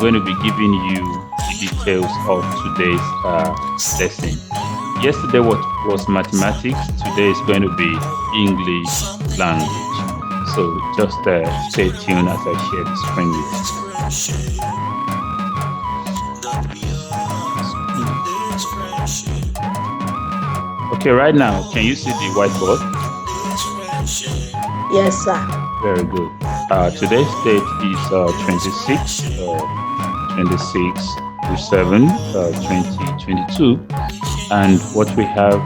going to be giving you the details of today's lesson. Yesterday was mathematics. Today is going to be English language. So just stay tuned as I share the screen with you. Okay, right now, can you see the whiteboard? Yes, sir. Very good. Today's date is 26/7/2022, and what we have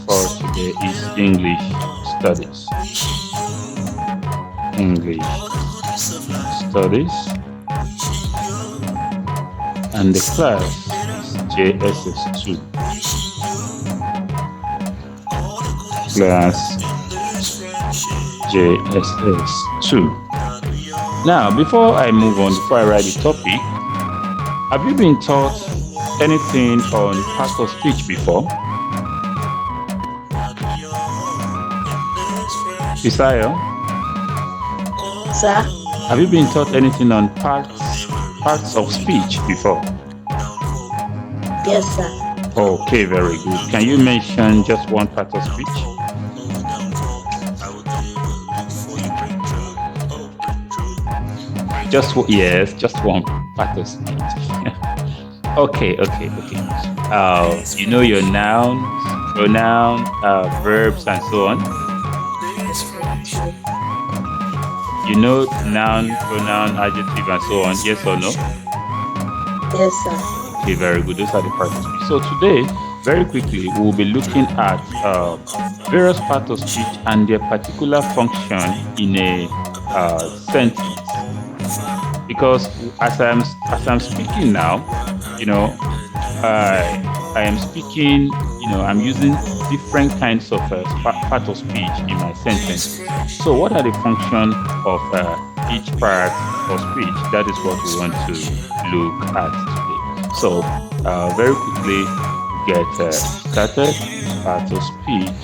for today is English studies. English studies, and the class is JSS2. Class JSS2. Now, before I move on, before I write the topic, have you been taught anything on part of speech before? Isaiah? Sir? Have you been taught anything on parts of speech before? Yes, sir. Okay, very good. Can you mention just one part of speech? Just one part of speech. Okay. You know your nouns, pronoun, verbs, and so on. You know noun, pronoun, adjective, and so on. Yes or no? Yes, sir. Okay, very good. Those are the parts of speech. So today, very quickly, we will be looking at various parts of speech and their particular function in a sentence. Because as I'm speaking now, I am speaking. I'm using different kinds of part of speech in my sentence. So, what are the functions of each part of speech? That is what we want to look at today. So, very quickly, get started. Part of speech.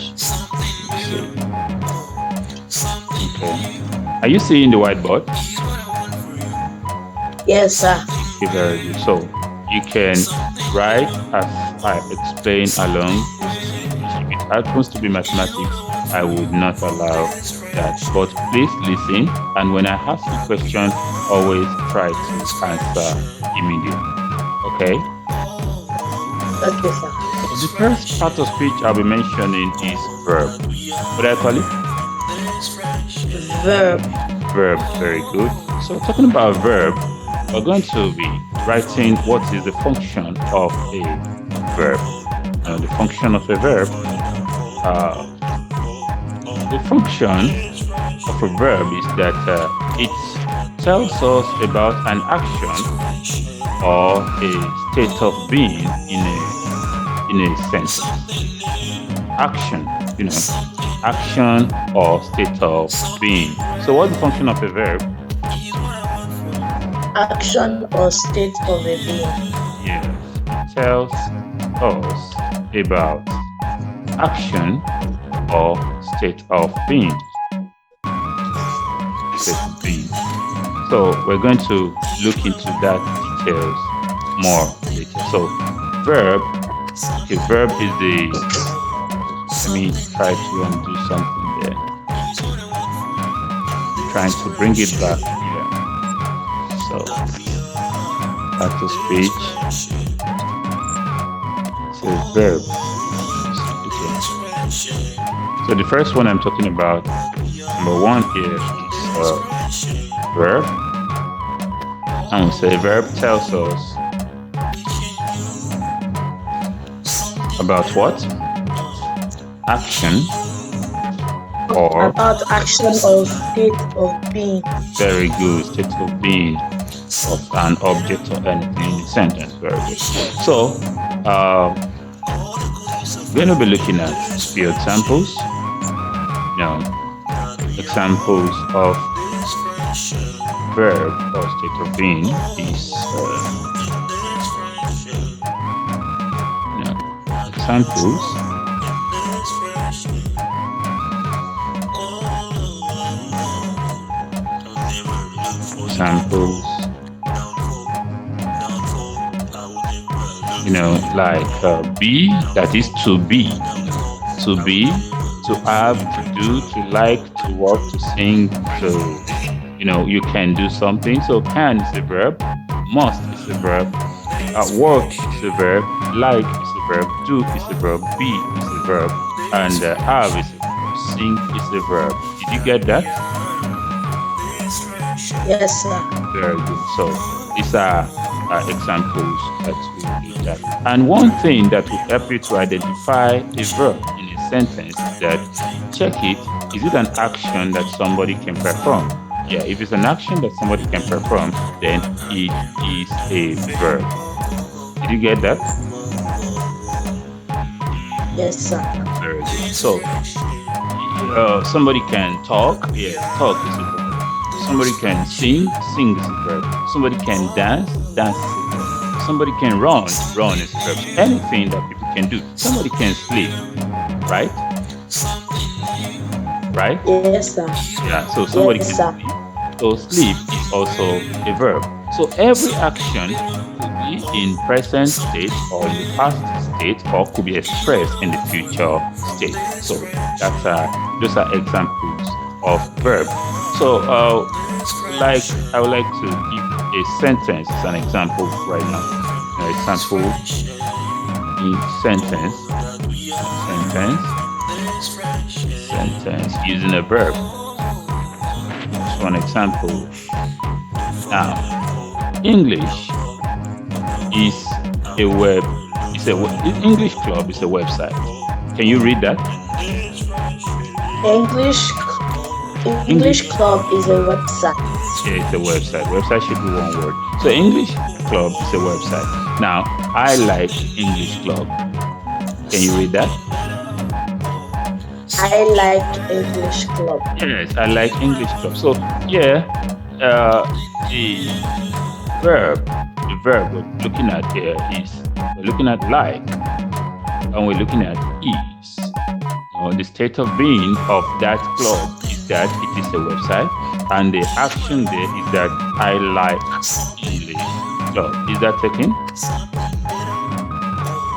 Okay. Are you seeing the whiteboard? Yes, sir. Okay, very good. So you can write as I explain along. If it happens to be mathematics, I would not allow that. But please listen, and when I ask you questions, always try to answer immediately. Okay? Okay, sir. The first part of speech I'll be mentioning is verb. What do I call it? Verb. Verb, very good. So talking about verb, we're going to be writing what is the function of a verb. The function of a verb, the function of a verb is that it tells us about an action or a state of being in a sense. Action, action or state of being. So what's the function of a verb? Action or state of a being. Yes, it tells us about action or state of being. State of being. So we're going to look into that details more later. So verb is the. Let me try to undo something there. I'm trying to bring it back here. So, part of speech. So, verb. Okay. So, the first one I'm talking about, number one here is verb. And we say verb tells us about what? Action. Or about action or state of being. Very good. State of being of an object or anything in the sentence. Very good. So, we're going to be looking at a few examples. Examples of verb or state of being is examples. Examples like be, that is to be, to be, to have, to do, to like, to walk, to sing, to, you can do something. So can is a verb, must is a verb, work is a verb, like is a verb, do is a verb, be is a verb, and have is a verb, sing is a verb. Did you get that? Yes, sir. Very good. So these are examples that we looked at. And one thing that will help you to identify a verb in a sentence is that check it. Is it an action that somebody can perform? Yeah, if it's an action that somebody can perform, then it is a verb. Did you get that? Yes, sir. Very good. So somebody can talk. Yeah, talk is a verb. Somebody can sing, sing is a verb. Somebody can dance, dance is a verb. Somebody can run is a verb. So anything that people can do. Somebody can sleep, right? Right? Yes, sir. Yeah, so somebody Yes, can sir. sleep. So sleep is also a verb. So every action could be in present state or in the past state or could be expressed in the future state. So that's those are examples of verb. So like I would like to give a sentence as an example right now. An example in sentence using a verb. Just one example. Now, English is a web. English Club is a website. Can you read that? English Club is a website. Yeah, it's a website. Website should be one word. So English Club is a website. Now, I like English Club. Can you read that? I like English Club. Yes, I like English Club. So yeah, the verb we're looking at here is we're looking at like, and we're looking at is. The state of being of that club is that it is a website, and the action there is that I like English Club. Is that taken?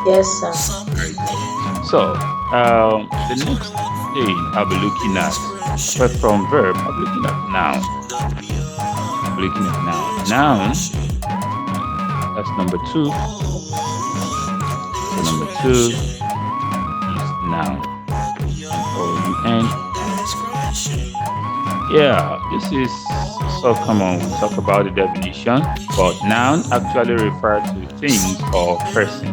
Yes, sir. Very good. So the next thing I'll be looking at, apart from verb, I'll be looking at noun. Noun, that's number 2. So number 2 is noun. N-O-U-N. Yeah, this is so common. We talk about the definition, but noun actually refers to things or person.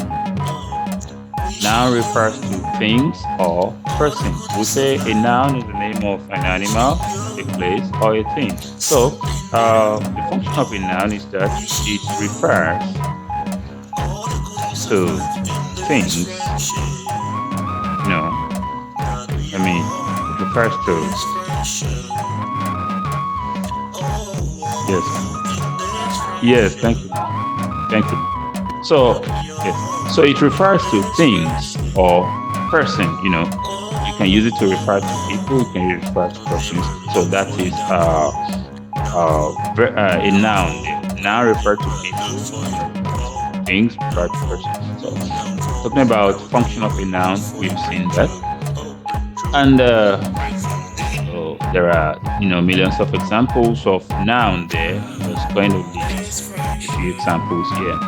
Noun refers to things or person. We say a noun is the name of an animal, a place, or a thing. So the function of a noun is that it refers to things. It refers to yes. Thank you. So yes. So it refers to things or person. You can use it to refer to people. You can use it to refer to persons. So that is a noun. Noun refers to people, things, refer to persons. So talking about function of a noun, we've seen that, and so there are millions of examples of noun there. Just going to list a few examples here.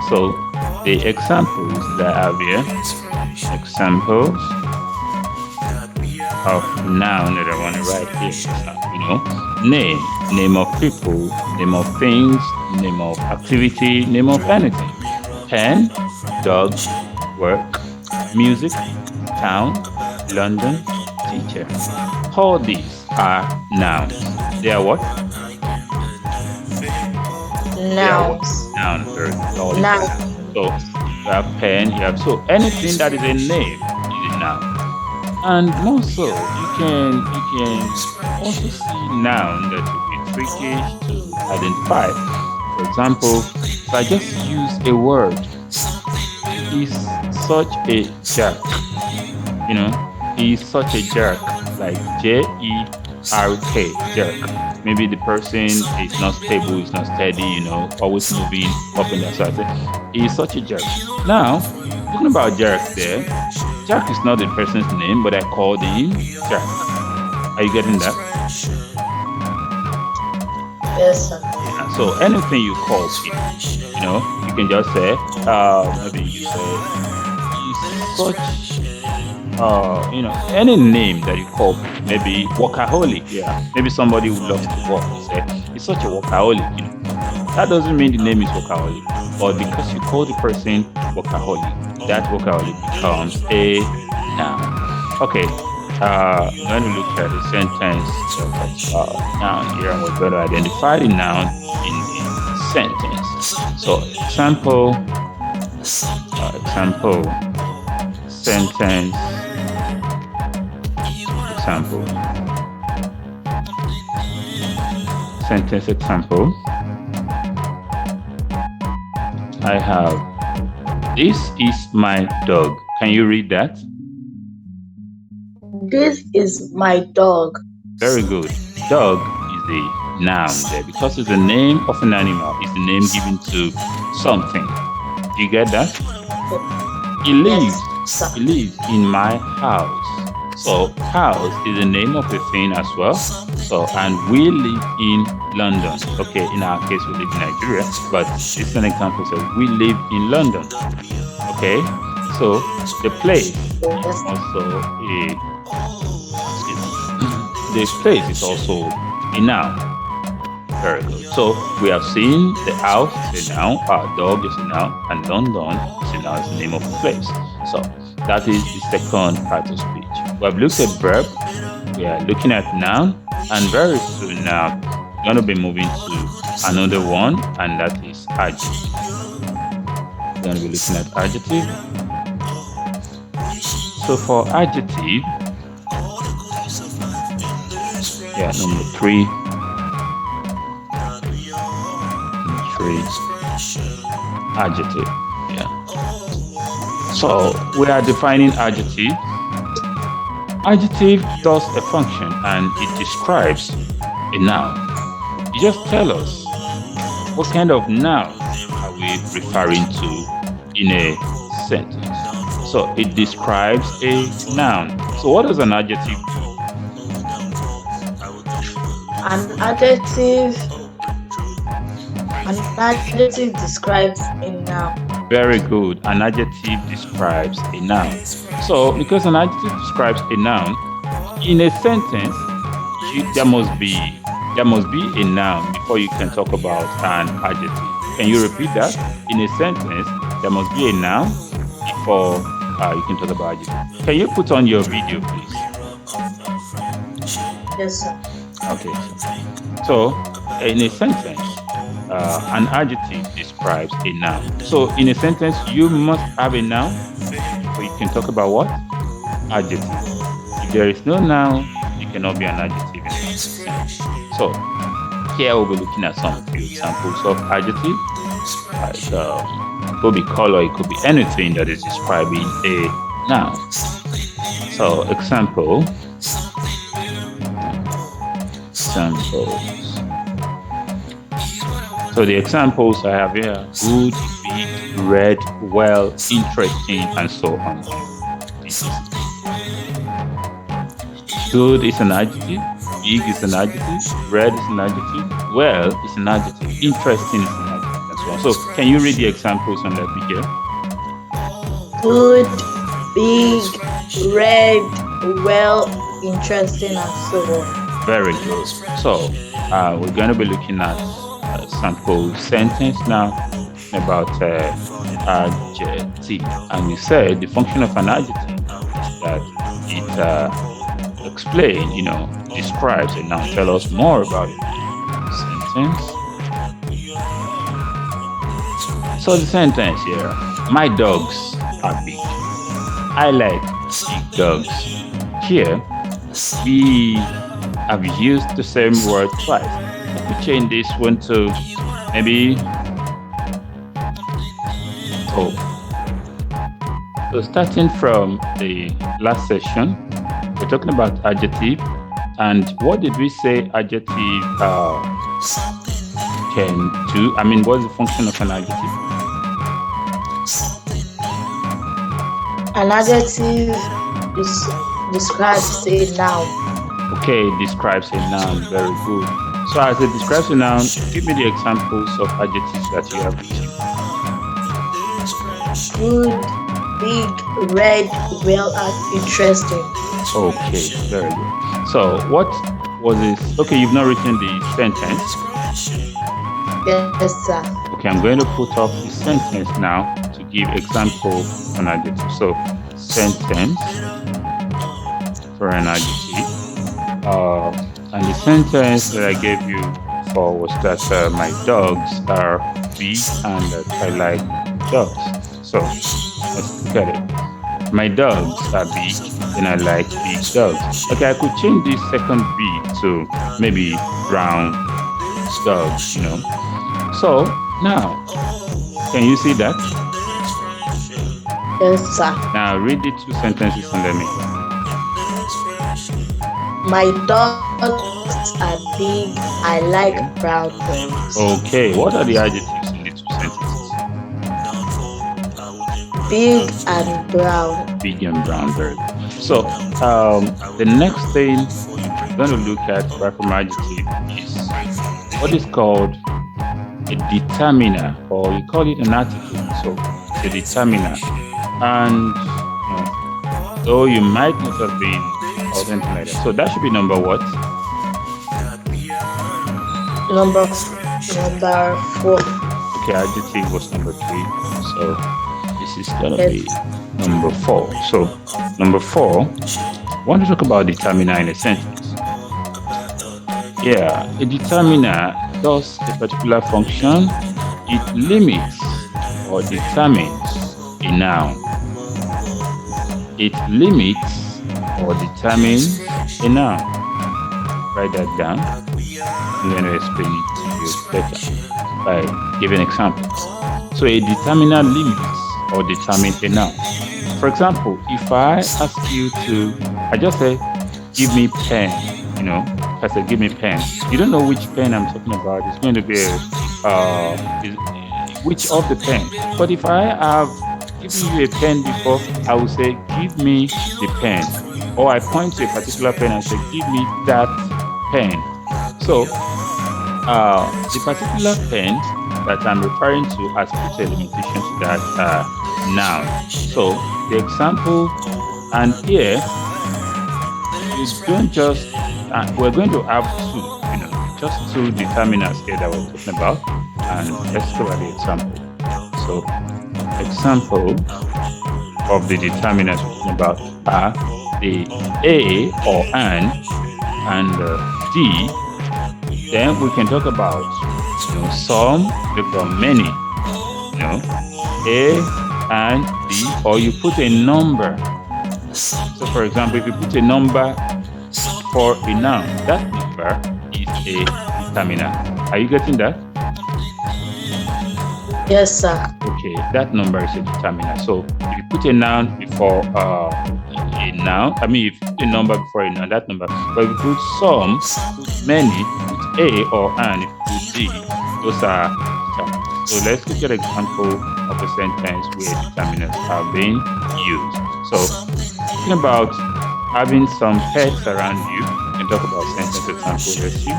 So the examples that I have here, examples of noun that I want to write here. Name of people, name of things, name of activity, name of anything. Pen, dog, work, music, town, London, teacher. All these are nouns. They are what? Nouns. Noun. Noun. So you have pen, you have so anything that is a name is a noun. And more so, you can also see noun that will be tricky to identify. For example, if I just use a word, he's such a jerk. He's such a jerk, like Jerk, jerk. maybe the person is not stable, is not steady, always moving up and down. So I say, he's such a jerk. Now, talking about jerk there, Jack is not the person's name, but I called him Jack. Are you getting that? Yes, sir. Yeah. So anything you call people, you can just say, maybe you say, he's such any name that you call people, maybe workaholic, yeah. Maybe somebody who loves to work, you say, he's such a workaholic. That doesn't mean the name is workaholic, but because you call the person workaholic, that workaholic becomes a noun. Okay, I'm going to look at the sentence of noun here, and we're going to identify the noun in the sentence. So, example, sentence, example, sentence example. I have, this is my dog. Can you read that? This is my dog. Very good. Dog is the noun there because it's the name of an animal. It's the name given to something. Do you get that? He lives. Yes, He lives in my house. So house is the name of a thing as well. So, and we live in London. Okay, in our case we live in Nigeria, but this is an example. So we live in London. Okay, so the place is also the place is also a noun. Very good. So we have seen the house is a noun, our dog is a noun, and London is a noun, is the name of a place. So that is the second part of speech. We have looked at verb, we are looking at noun, and very soon now we're going to be moving to another one, and that is adjective. We're going to be looking at adjective. So for adjective, number three, adjective. So we are defining adjective. Adjective does a function and it describes a noun. You just tell us what kind of noun are we referring to in a sentence. So it describes a noun. So what does an adjective do? An adjective describes a noun. Very good. An adjective describes a noun. So because an adjective describes a noun, in a sentence, there must be a noun before you can talk about an adjective. Can you repeat that? In a sentence, there must be a noun before you can talk about adjective. Can you put on your video, please? Yes, sir. Okay. So, in a sentence, an adjective describes a noun. So, in a sentence, you must have a noun, so you can talk about what? Adjective. If there is no noun, it cannot be an adjective. So, here we'll be looking at some few examples of adjective. Like, it could be color, it could be anything that is describing a noun. So, examples. So the examples I have here: good, big, red, well, interesting, and so on. Good is an adjective, big is an adjective, red is an adjective, well is an adjective, interesting is an adjective, and so on. So can you read the examples and let me hear? Good, big, red, well, interesting, and so on. Very good. So we're going to be looking at sample sentence now about adjective. And we said the function of an adjective is that it explains, describes a noun. Tell us more about the sentence. So the sentence here: my dogs are big. I like big dogs. Here we have used the same word twice. Let me change this one to maybe oh. So starting from the last session, we're talking about adjective, And what did we say adjective can do? I mean, what's the function of an adjective? An adjective describes a noun. Okay, describes a noun. Very good. So as it describes a noun, give me the examples of adjectives that you have with you. Good, big, red, well, and interesting. Okay, very good. So what was this? Okay, you've not written the sentence. Yes, sir. Okay, I'm going to put up the sentence now to give example of an adjective. So sentence for an adjective. And the sentence that I gave you for was that my dogs are big and that I like dogs. So let's look at it. My dogs are big and I like big dogs. Okay, I could change this second big to maybe brown dogs, you know. So now, can you see that? Yes, sir. Now read the two sentences under me. My dogs are big. I like brown dogs. Okay, what are the adjectives in the two sentences? Big and brown. Big and brown, very good. So the next thing we're going to look at right from adjective is what is called a determiner, or you call it an article. So it's a determiner. And though you might not have been or something like that. So that should be number what? Number 4. Okay, adjective was number 3. So this is gonna be number 4. So number 4, I want to talk about determiner in a sentence. Yeah, a determiner does a particular function. It limits or determines a noun. It limits or determines a noun. Write that down. I'm going to explain it to you better by giving examples. So a determiner limits or determines a noun. For example, if I ask you to, I just say, give me pen, you know, I said, give me pen. You don't know which pen I'm talking about. It's going to be which of the pen. But if I have given you a pen before, I will say, give me the pen. Or I point to a particular pen and say, give me that pen. So the particular pen that I'm referring to has put a limitation to that noun. So the example, and here you don't just we're going to have two, just two determiners here that we're talking about, and let's go at the example. So example of the determiners we're talking about are the a or an and d. Then we can talk about some, become many, a and d, or you put a number. So for example, if you put a number for a noun, that number is a determiner. Are you getting that? Yes, sir. Okay, that number is a determiner. So if you put a noun before a noun, I mean, if you put a number before a noun, that number. But if you put some, put many, put a or an, if you put d, those are determiners. So let's look at an example of a sentence where determiners are being used. So talking about having some pets around you, you can talk about sentence example. Let's see.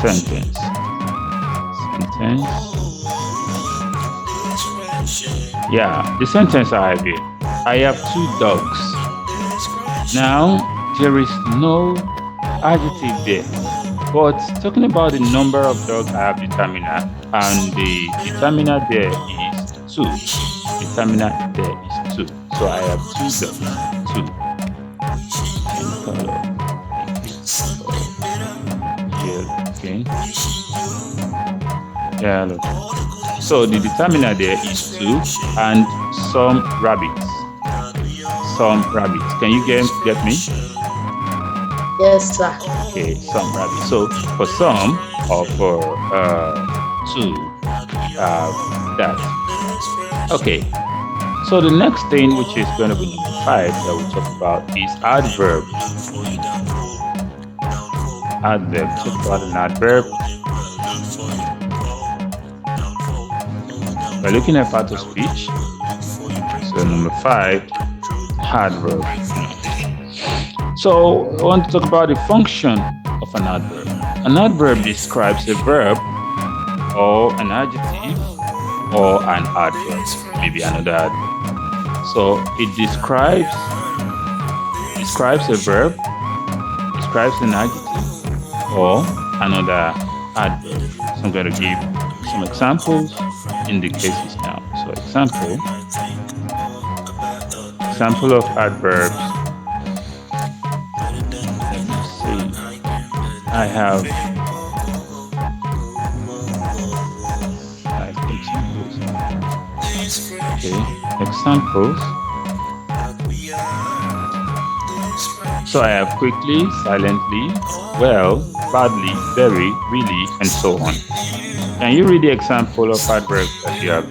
Sentence. Yeah, the sentence I have here. I have 2 dogs. Now, there is no adjective there. But talking about the number of dogs, I have determiner. And the determiner there is 2. Determiner there is 2. So I have 2 dogs. 2. Okay. Yeah, look. So the determiner there is 2 and some rabbits. Some rabbits. Can you get me? Yes, sir. Okay, some rabbits. So for some or for 2, that. Okay. So the next thing, which is going to be number 5 that we talk about, is adverb. Adverb. Talk about an adverb. We're looking at part of speech. So number 5, adverb. So I want to talk about the function of an adverb. An adverb describes a verb or an adjective or an adverb, maybe another adverb. So it describes a verb, describes an adjective or another adverb. So I'm going to give some examples in the cases now. So example of adverbs. Let me see. I have 5 examples. Okay, examples. So I have quickly, silently, well, badly, very, really, and so on. Can you read the example of adverbs that you have?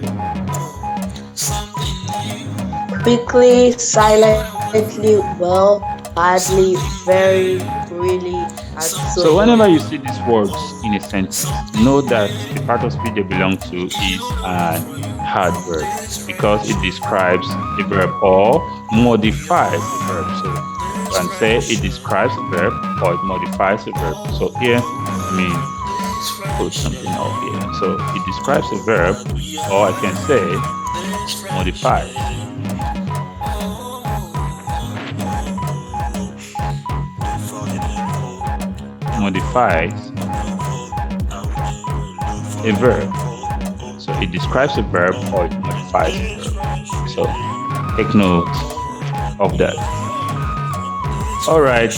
Quickly, silently, well, badly, very, really, and So so whenever you on. see these words in a sentence, know that the part of speech they belong to is an adverb because it describes a verb or modifies a verb. So you can say it describes a verb or it modifies a verb. So here, let me put something out here. So it describes a verb, or I can say modifies. Modifies a verb. So it describes a verb or it modifies a verb. So take note of that. All right,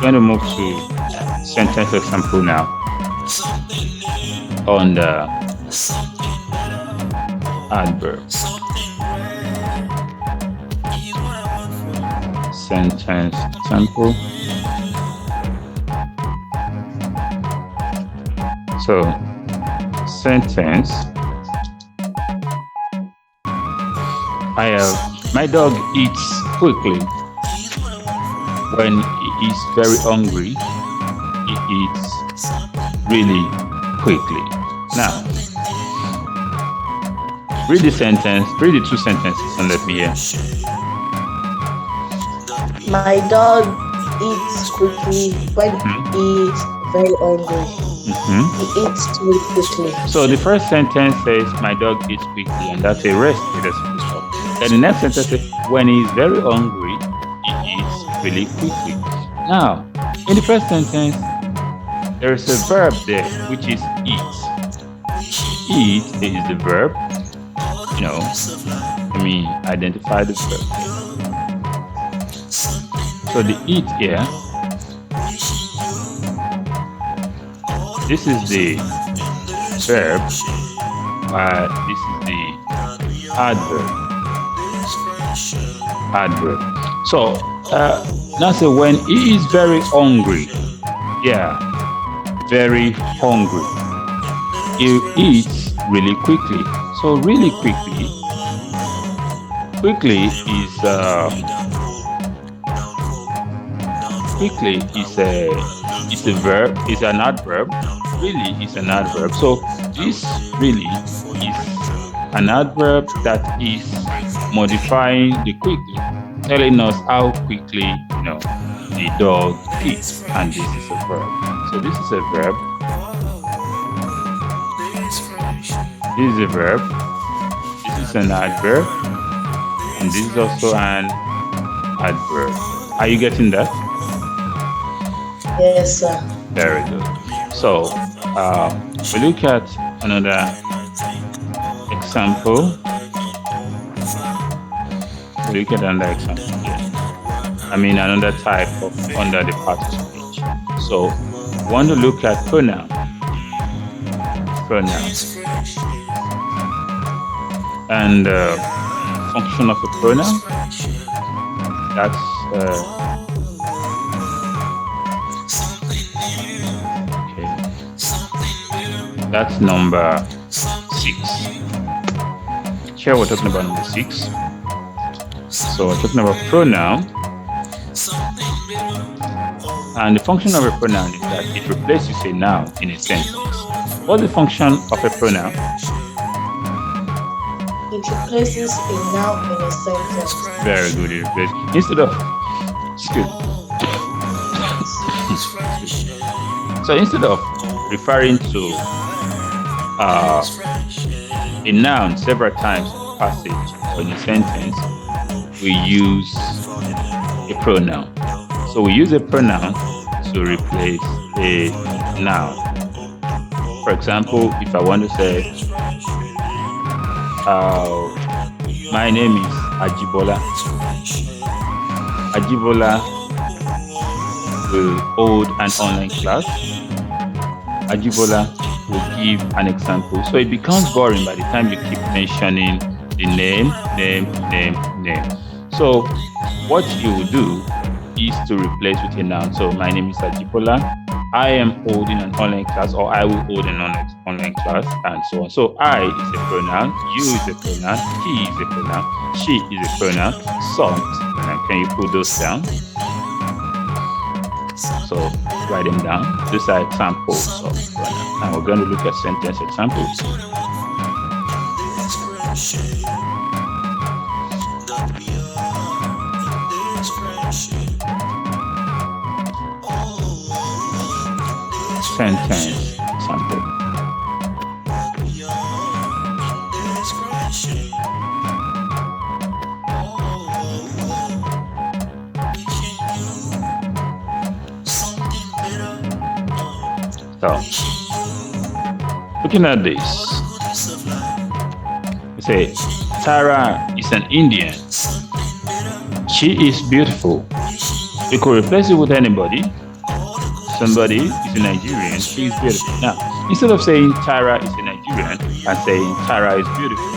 going to move to sentence example now on the adverb. Sentence example. So, sentence. I have my dog eats quickly. When he is very hungry, he eats really quickly. Now, read the 2 sentences and let me hear. My dog eats quickly when he is very hungry. He eats really quickly. So the first sentence says, my dog eats quickly, and that's a rest. Then the next sentence says, when he is very hungry, he eats really quickly. Now, in the first sentence, there is a verb there, which is eat. Eat is the verb. Let me identify the verb. So the eat here, this is the verb, this is the adverb. So now say when he is very hungry, very hungry, he eats really quickly. So really quickly is a verb, is an adverb. Really is an adverb. So this really is an adverb that is modifying the quickly, telling us how quickly the dog eats, and this is a verb. So this is a verb. This is a verb. This is an adverb, and this is also an adverb. Are you getting that? Yes, sir. Very good. So we look at another example. We look at another example here. Another type of under the part of speech. So we want to look at pronoun. And function of a pronoun. That's That's number 6. Here we're talking about number 6. So we're talking about pronoun. And the function of a pronoun is that it replaces a noun in a sentence. What's the function of a pronoun? It replaces a noun in a sentence. Very good. It replaces instead of so instead of referring to a noun several times in a passage or in a sentence, we use a pronoun. So we use a pronoun to replace a noun. For example, if I want to say, my name is Ajibola. Ajibola will hold an online class. Ajibola will give an example. So it becomes boring by the time you keep mentioning the name. So what you will do is to replace with a noun. So my name is Ajibola. I am holding an online class, or I will hold an online class, and so on. So I is a pronoun, you is a pronoun, he is a pronoun, she is a pronoun, some is a pronoun. Can you put those down? So write them down. These are examples of pronoun. And we're going to look at sentence examples. Sentence example. So, looking at this, we say Tara is an Indian. She is beautiful. We could replace it with anybody. Somebody is a Nigerian, she is beautiful. Now, instead of saying Tara is a Nigerian and saying Tara is beautiful,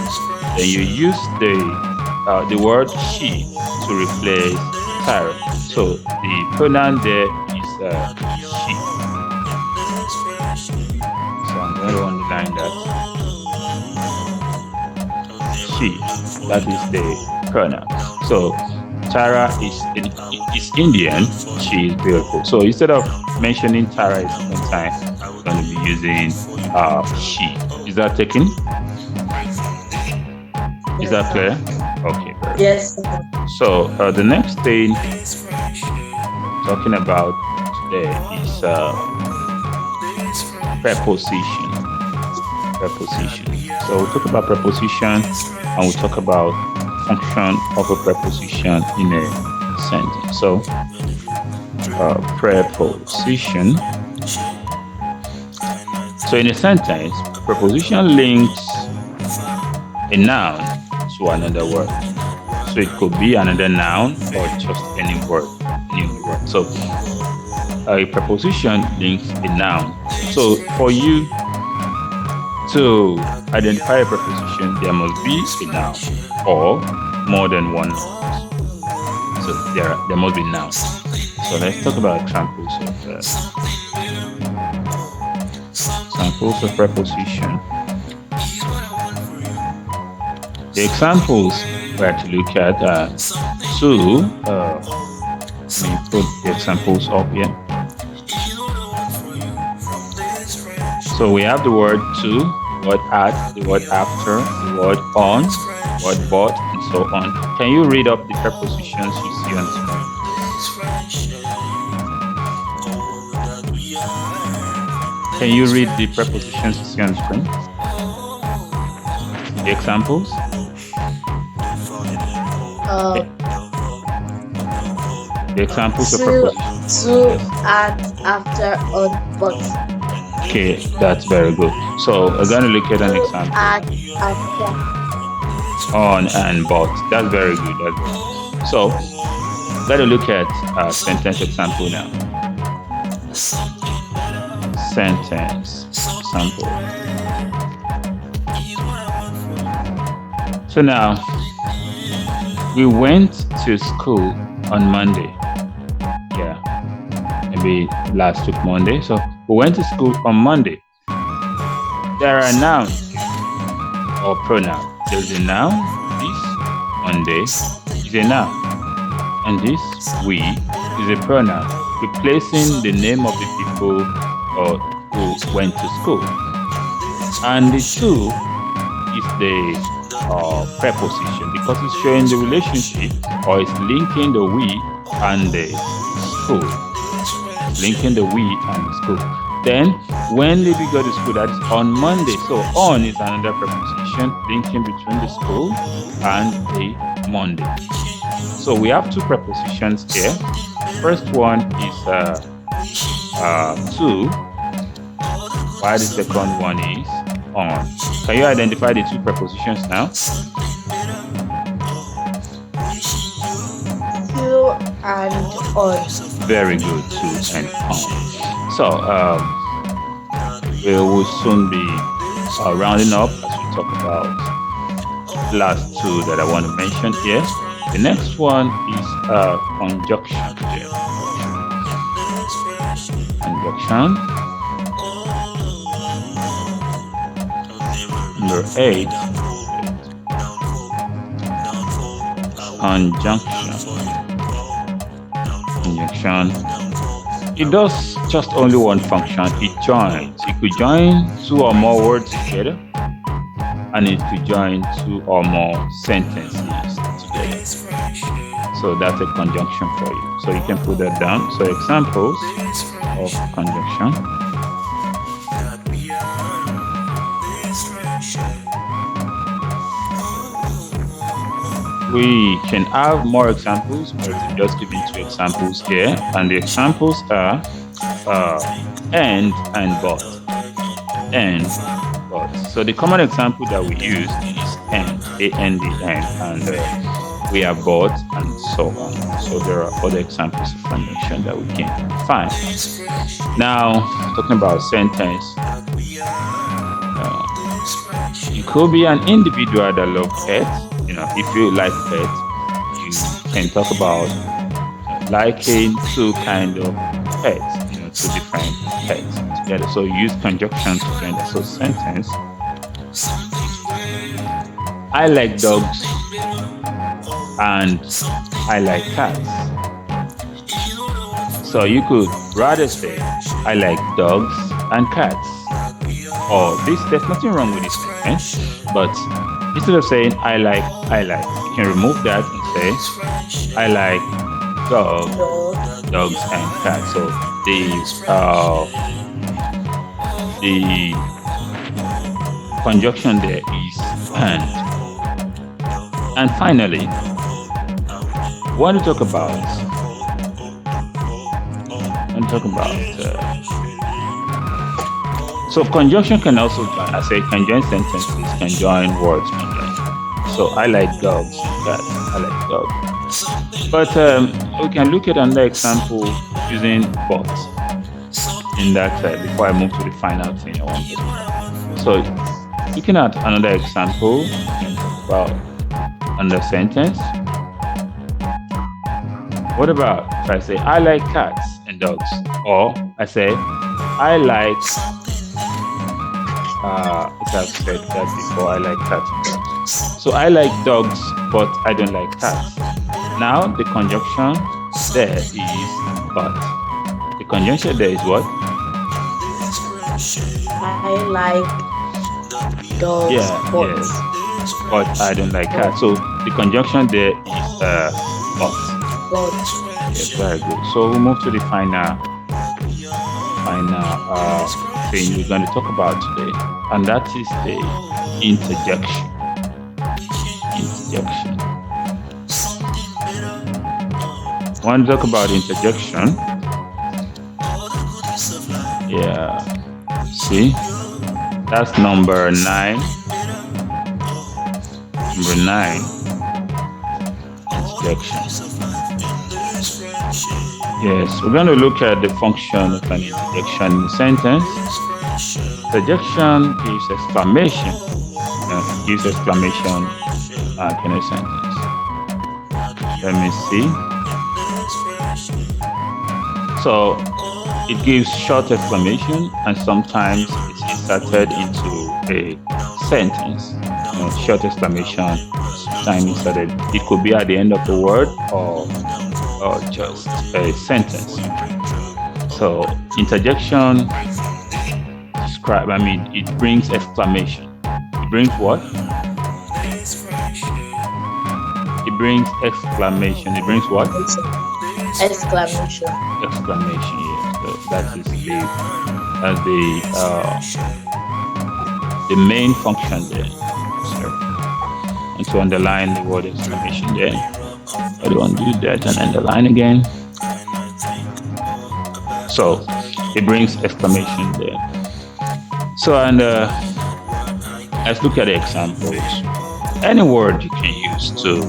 then you use the word she to replace Tara. So the pronoun there is she. So I'm going to underline that. She, that is the pronoun. So Tara is Indian, she is beautiful. So instead of mentioning Tara at the same time, I'm going to be using she. Is that taken? Is that clear? Okay, very yes. So the next thing talking about today is preposition. Preposition. So we'll talk about preposition and we'll talk about function of a preposition in a sentence. So preposition. So in a sentence, preposition links a noun to another word. So it could be another noun or just any word. So a preposition links a noun. So for you to identify a preposition, there must be a noun or more than one noun. So there must be nouns. So let's talk about examples of preposition. The examples we have to look at are two. Let me put the examples up here. So we have the word to, the word at, the word after, the word on, the word but, and so on. Can you read up the prepositions you see on the screen? Can you read the prepositions you see on the screen? The examples? The examples of prepositions. To, at, after, on, but. Okay, that's very good. So we're going to look at an example. At, after. On and but. That's very good. So we're going to look at a sentence example now. Sentence example. So now, we went to school on Monday. Yeah, maybe last week Monday. So we went to school on Monday. There are nouns or pronouns. there's a noun. This Monday is a noun. And this we is a pronoun, replacing the name of the people who went to school. And the to is the preposition because it's showing the relationship or it's linking the we and the school. Linking the we and the school. Then when did we go to school? That is on Monday. So on is another preposition linking between the school and the Monday. So we have two prepositions here. First one is to, while the second one is on. Can you identify the two prepositions now? To and on. Very good, to and on. So we will soon be rounding up as we talk about the last two that I want to mention here. The next one is conjunction. Conjunction. Number 8. Conjunction. Conjunction. It does just only one function. It joins. It could join two or more words together, and it could join two or more sentences together. So that's a conjunction for you. So you can put that down. So examples of conjunction. We can have more examples, but I'm just giving two examples here. And the examples are and but. And but. So the common example that we use is and, A-N-D-N, and we have but and so on. So there are other examples of conjunction that we can find. Now, talking about sentence, it could be an individual that loves pets. If you like pets, you can talk about liking two kind of pets, two different pets together. So you use conjunction together. So sentence, I like dogs and I like cats. So you could rather say, I like dogs and cats. Or there's nothing wrong with this sentence, but instead of saying I like, you can remove that and say I like dogs and cats. So the conjunction there is and. And finally, what to talk about? So conjunction can also join. I say can join sentences, can join words. So I like dogs. I like dogs. But we can look at another example using but in that before I move to the final thing I want to do. So looking at another example, we can talk about under sentence. What about if I say I like cats and dogs, or I say I like I've said that before, I like cats and dogs. So I like dogs, but I don't like cats. Now the conjunction there is but. The conjunction there is what? I like dogs, but I don't like cats. So the conjunction there is but. Yes, very good. So we'll move to the final thing we're going to talk about today, and that is the interjection. I want to talk about interjection. Yeah. See? That's number 9. Number 9. Interjection. Yes, we're going to look at the function of an interjection in a sentence. Interjection gives exclamation. Gives exclamation in a sentence. Let me see. So it gives short exclamation, and sometimes it's inserted into a sentence. short exclamation sign inserted. It could be at the end of the word or just a sentence. So interjection it brings exclamation. It brings what? It brings exclamation. It brings what? Exclamation. Exclamation. Yes. So that's the main function there. Sir. And to underline the word exclamation there. I don't do that and underline again. So it brings exclamation there. So and let's look at the examples. Any word you can use to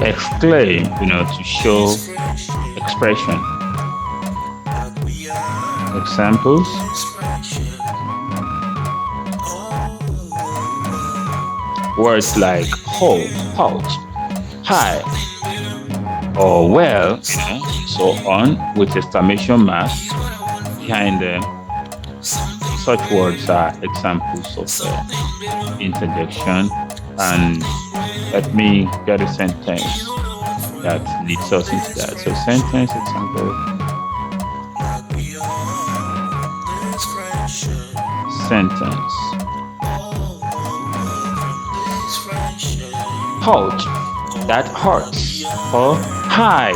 exclaim, to show expression. Examples. Words like halt, hi, or well, so on, with exclamation mark behind them. Such words are examples of interjection. And let me get a sentence that leads us into that. So sentence example. Sentence. Halt, that hurts. Or hi,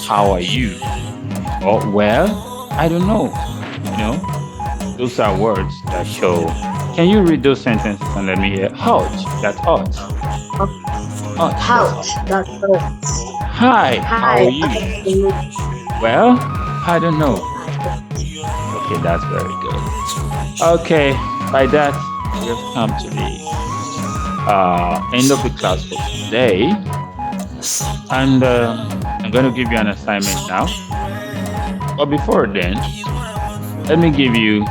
how are you? Or well, I don't know. Those are words that show. Can you read those sentences and let me hear? Ouch, that hurts. Ouch, that hurts. Hi, how are you? Well, I don't know. Okay, that's very good. Okay, by that, we have come to the end of the class for today. And I'm going to give you an assignment now. But before then, let me give you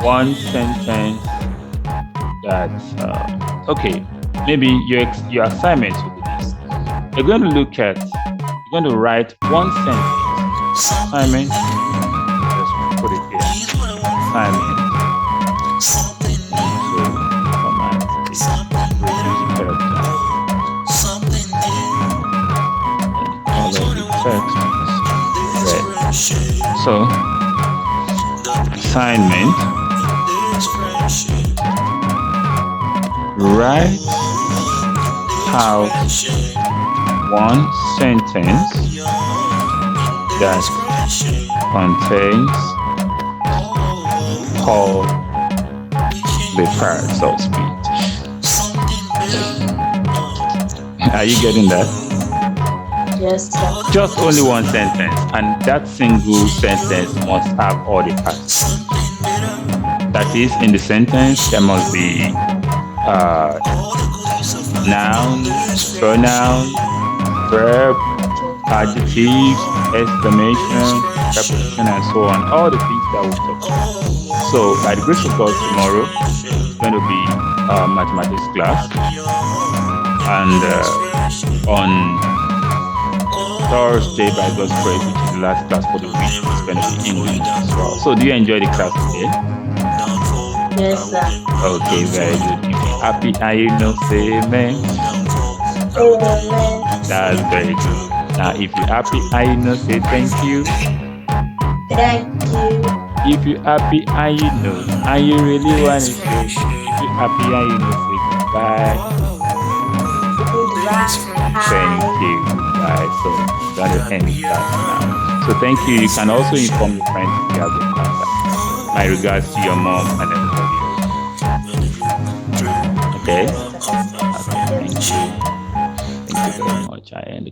one sentence that's okay. Maybe your assignment will be this. You're going to write one sentence. Assignment. Just put it here. Assignment. So format this. Reduce character. All of the text is red. So assignment. Write out one sentence that contains all the parts of speech. Are you getting that? Yes, sir. Just only one sentence, and that single sentence must have all the parts. That is, in the sentence, there must be noun, pronoun, verb, adjective, exclamation, preposition, and so on. All the things that we talk about. So, by the grace of God, tomorrow it's going to be a mathematics class, and on Thursday, by God's grace, which is the last class for the week, it's going to be English as well. So, do you enjoy the class today? Yes, sir. Okay, very good. If you're happy and you know, say amen. Amen. That's very good. Now, if you're happy and you know, say thank you. Thank you. If you're happy and you know, and you really want to say, if you're happy and you know, say goodbye. Goodbye. Thank you. Goodbye. So, we're going to end class now. So, thank you. You can also inform your friends if you have your contact. My regards to your mom and everybody else. Okay? Thank you. Thank you very much. I end